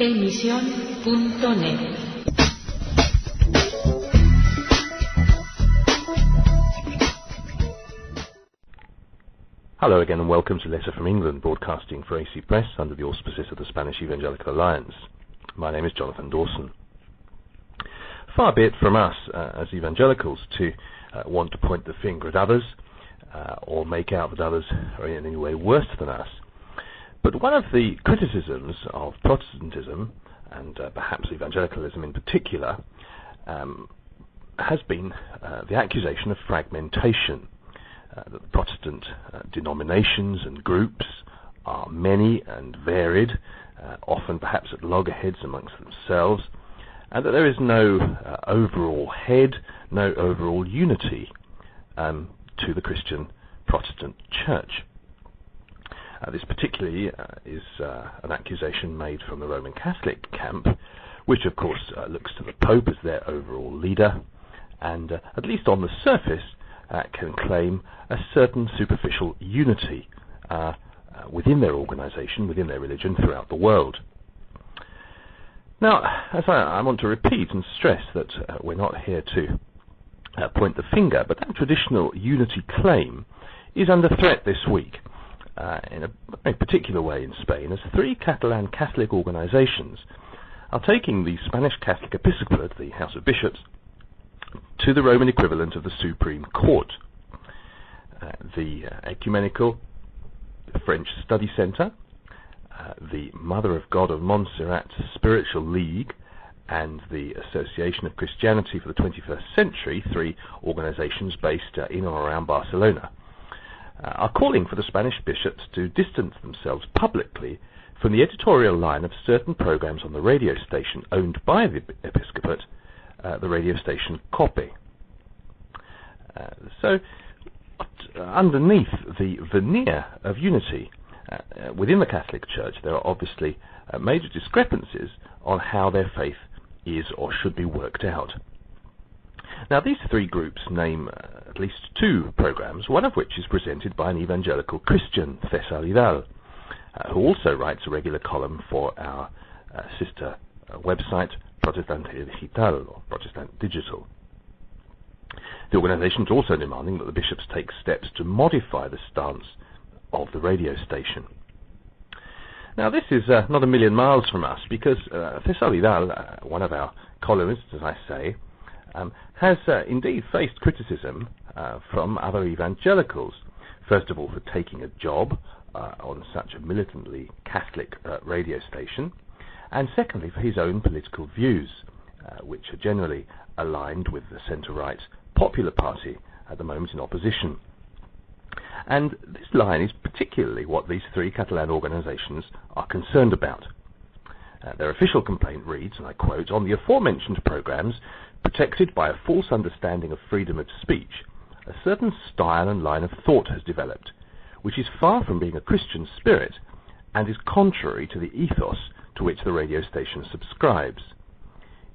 Emisión.net. Hello again and welcome to Letter from England, broadcasting for AC Press under the auspices of the Spanish Evangelical Alliance. My name is Jonathan Dawson. Far be it from us as evangelicals to want to point the finger at others or make out that others are in any way worse than us. But one of the criticisms of Protestantism, and perhaps evangelicalism in particular, has been the accusation of fragmentation. That the Protestant denominations and groups are many and varied, often perhaps at loggerheads amongst themselves, and that there is no overall head, no overall unity to the Christian Protestant Church. This particularly is an accusation made from the Roman Catholic camp, which of course looks to the Pope as their overall leader, and at least on the surface can claim a certain superficial unity within their organization, within their religion throughout the world. Now, as I want to repeat and stress that we're not here to point the finger, but that traditional unity claim is under threat this week in a very particular way in Spain, as three Catalan Catholic organizations are taking the Spanish Catholic Episcopate, the House of Bishops, to the Roman equivalent of the Supreme Court. The Ecumenical French Study Centre, the Mother of God of Montserrat Spiritual League, and the Association of Christianity for the 21st Century, three organizations based in or around Barcelona, are calling for the Spanish bishops to distance themselves publicly from the editorial line of certain programs on the radio station owned by the Episcopate, the radio station COPE. So, underneath the veneer of unity within the Catholic Church, there are obviously major discrepancies on how their faith is or should be worked out. Now, these three groups name at least two programs, one of which is presented by an evangelical Christian, César Vidal, who also writes a regular column for our sister website, Protestante Digital, or Protestant Digital. The organisation is also demanding that the bishops take steps to modify the stance of the radio station. Now, this is not a million miles from us, because César Vidal, one of our columnists, as I say, has indeed faced criticism from other evangelicals, first of all for taking a job on such a militantly Catholic radio station, and secondly for his own political views, which are generally aligned with the centre-right Popular Party at the moment in opposition. And this line is particularly what these three Catalan organisations are concerned about. Their official complaint reads, and I quote, "On the aforementioned programmes, protected by a false understanding of freedom of speech, a certain style and line of thought has developed, which is far from being a Christian spirit and is contrary to the ethos to which the radio station subscribes.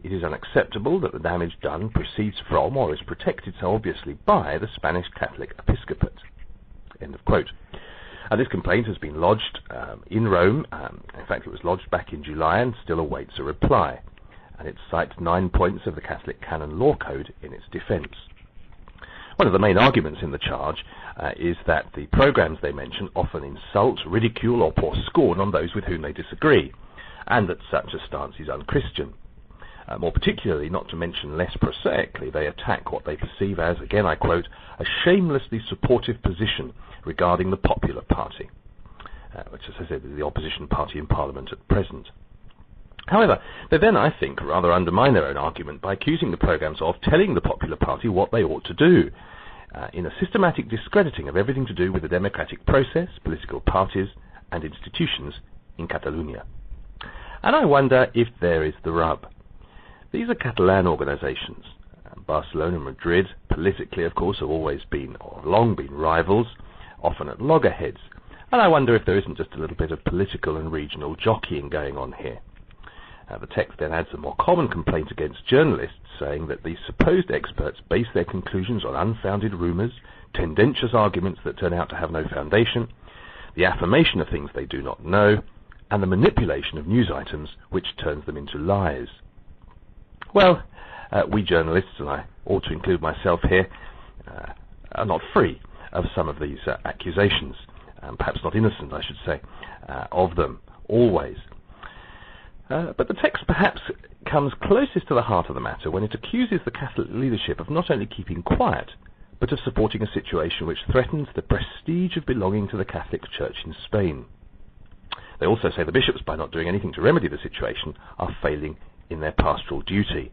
It is unacceptable that the damage done proceeds from or is protected so obviously by the Spanish Catholic Episcopate." End of quote. This complaint has been lodged in Rome. In fact, it was lodged back in July and still awaits a reply. And it cites 9 points of the Catholic Canon Law Code in its defence. One of the main arguments in the charge is that the programs they mention often insult, ridicule or pour scorn on those with whom they disagree, and that such a stance is unchristian. More particularly, not to mention less prosaically, they attack what they perceive as, again I quote, a shamelessly supportive position regarding the Popular Party, which, as I said, is the opposition party in Parliament at present. However, they then, I think, rather undermine their own argument by accusing the programs of telling the Popular Party what they ought to do, in a systematic discrediting of everything to do with the democratic process, political parties and institutions in Catalonia. And I wonder if there is the rub. These are Catalan organisations. Barcelona and Madrid, politically, of course, have always been, or long been, rivals, often at loggerheads. And I wonder if there isn't just a little bit of political and regional jockeying going on here. The text then adds a more common complaint against journalists, saying that these supposed experts base their conclusions on unfounded rumours, tendentious arguments that turn out to have no foundation, the affirmation of things they do not know, and the manipulation of news items which turns them into lies. Well, we journalists, and I ought to include myself here, are not free of some of these accusations, perhaps not innocent, I should say, of them always. But the text perhaps comes closest to the heart of the matter when it accuses the Catholic leadership of not only keeping quiet, but of supporting a situation which threatens the prestige of belonging to the Catholic Church in Spain. They also say the bishops, by not doing anything to remedy the situation, are failing in their pastoral duty.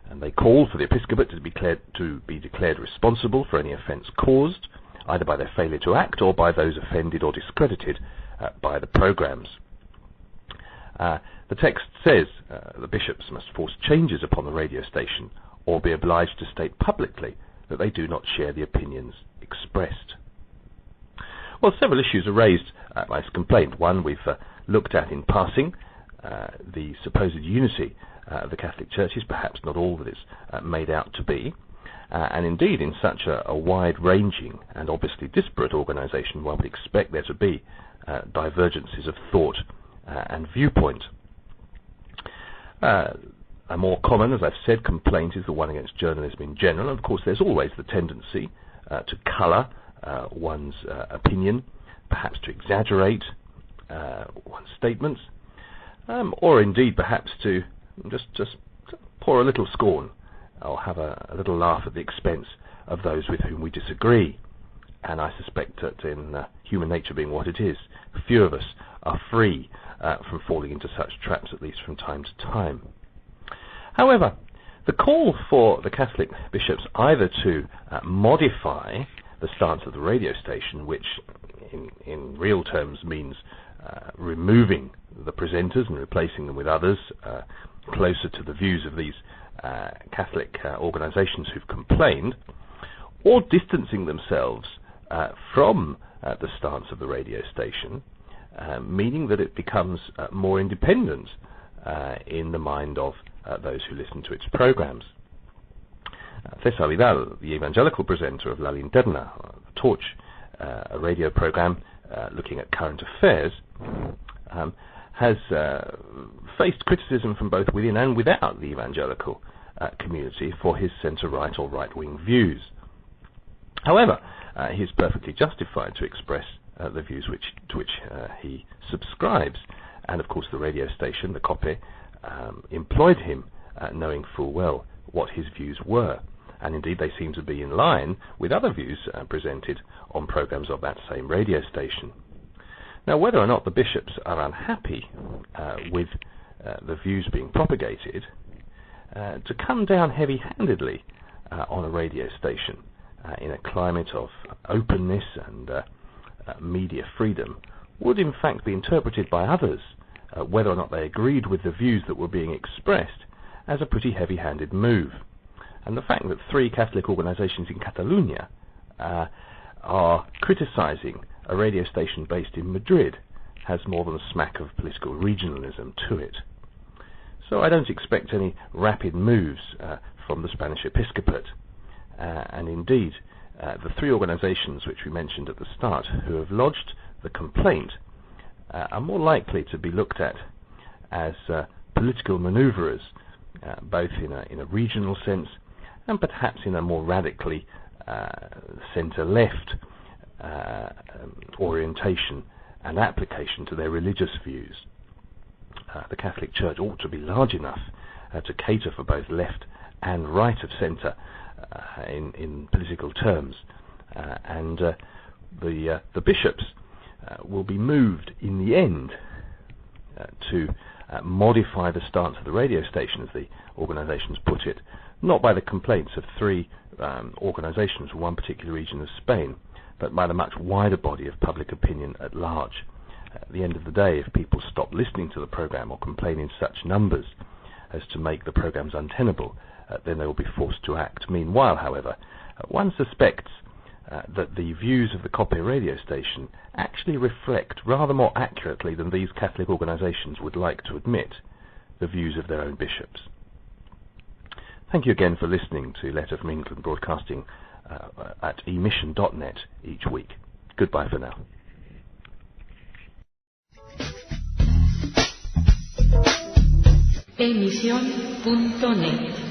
And they call for the episcopate to be declared responsible for any offence caused, either by their failure to act or by those offended or discredited by the programmes. The text says the bishops must force changes upon the radio station or be obliged to state publicly that they do not share the opinions expressed. Well, several issues are raised by this complaint. One we've looked at in passing. The supposed unity of the Catholic Church is perhaps not all that it's made out to be. And indeed, in such a wide-ranging and obviously disparate organisation, one would expect there to be divergences of thought and viewpoint. A more common, as I've said, complaint is the one against journalism in general. And of course, there's always the tendency to colour one's opinion, perhaps to exaggerate one's statements, or indeed perhaps to just pour a little scorn or have a little laugh at the expense of those with whom we disagree. And I suspect that in human nature being what it is, few of us are free from falling into such traps, at least from time to time. However, the call for the Catholic bishops either to modify the stance of the radio station, which in real terms means removing the presenters and replacing them with others closer to the views of these Catholic organisations who've complained, or distancing themselves from the stance of the radio station, meaning that it becomes more independent in the mind of those who listen to its programmes. César Vidal, the evangelical presenter of La Linterna, The Torch, a radio programme looking at current affairs, has faced criticism from both within and without the evangelical community for his centre-right or right-wing views. However, he is perfectly justified to express the views to which he subscribes, and of course the radio station, the COPE, employed him knowing full well what his views were, and indeed they seem to be in line with other views presented on programmes of that same radio station. Now, whether or not the bishops are unhappy with the views being propagated, to come down heavy-handedly on a radio station in a climate of openness and media freedom would in fact be interpreted by others, whether or not they agreed with the views that were being expressed, as a pretty heavy-handed move. And the fact that 3 Catholic organisations in Catalonia are criticising a radio station based in Madrid has more than a smack of political regionalism to it. So I don't expect any rapid moves from the Spanish episcopate. And indeed, the 3 organisations which we mentioned at the start who have lodged the complaint are more likely to be looked at as political manoeuvrers, both in a regional sense and perhaps in a more radically centre-left orientation and application to their religious views. The Catholic Church ought to be large enough to cater for both left and right of centre in political terms, and the bishops will be moved in the end to modify the stance of the radio station, as the organisations put it, not by the complaints of 3 organisations from one particular region of Spain, but by the much wider body of public opinion at large. At the end of the day, if people stop listening to the programme or complain in such numbers as to make the programmes untenable, then they will be forced to act. Meanwhile, however, one suspects that the views of the COPE radio station actually reflect, rather more accurately than these Catholic organisations would like to admit, the views of their own bishops. Thank you again for listening to Letter from England, broadcasting at emission.net each week. Goodbye for now. Emisión.net